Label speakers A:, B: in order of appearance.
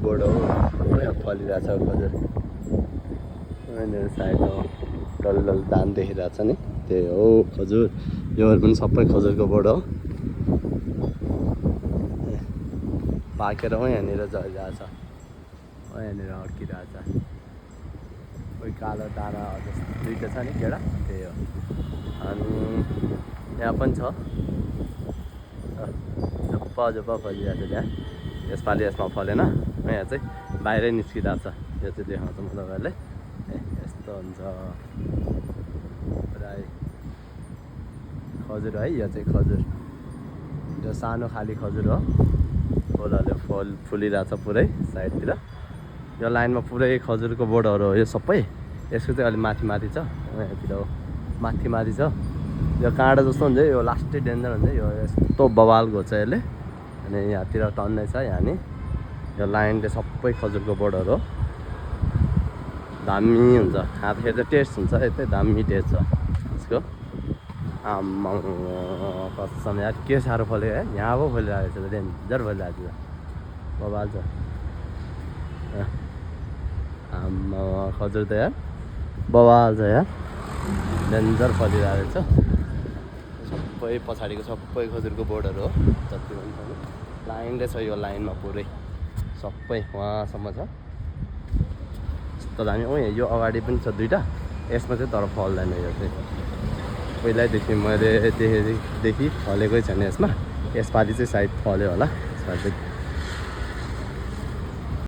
A: board हो फलिरहेछ खजुर साइडमा डल्लो धान देखिरहेको छ नि त्यही हो खजुर योहरू पनि सबै खजुरको बोर्ड हो पाकेर यहाँनिर झरिरहेछ यहाँनिर अड्किरहेछ कोही कालो दाना दुईवटा छ नि केरा त्यही हो अनि यहाँ पनि छ झुप्पा फलिरहेको छ त्यहाँ यसपालि यसमा फलेन यहाँ चाहिँ बाहिरै निस्किरहेको छ यो चाहिँ देखाउँछु म तपाईँहरूलाई यस्तो हुन्छ प्राय खजुर है यो चाहिँ खजुर यो सानो खाली खजुर हो फुलहरूले फुलिरहेछ पुरै साइडतिर यो लाइनमा पुरै खजुरको बोर्डहरू हो यो सबै यसको चाहिँ अलिक माथि छ यहाँतिर हो माथि छ यो काँडा जस्तो हुन्छ यो लास्टै डेन्जर हुन्छ यो यस्तो बवाल घोच्छ यसले अनि यहाँतिर टन्नै छ यहाँ नि यो लाइनले सबै खजुरको बोर्डहरू हो दामी हुन्छ खाँदाखेरि चाहिँ टेस्ट हुन्छ यतै दामी टेस्ट छ यसको आम्मा कसम यार के साह्रो फल्यो है यहाँ पो फलिरहेको छ डेन्जर फलिरहेको छ बवाल छ आम्मा खजुर त यार बवाल छ यार डेन्जर फलिरहेको छ सबै पछाडिको सबै खजुरको बोर्डहरू हो जति पनि छ लाइनले छ यो लाइनमा पुरै सबै वहाँसम्म छ यस्तो दामी यो अगाडि पनि छ दुईवटा यसमा चाहिँ तर फल्दैन यो चाहिँ पहिल्यैदेखि मैले देखेदेखि फलेकै छैन यसमा यसपालि चाहिँ सायद फल्यो होला यसमा चाहिँ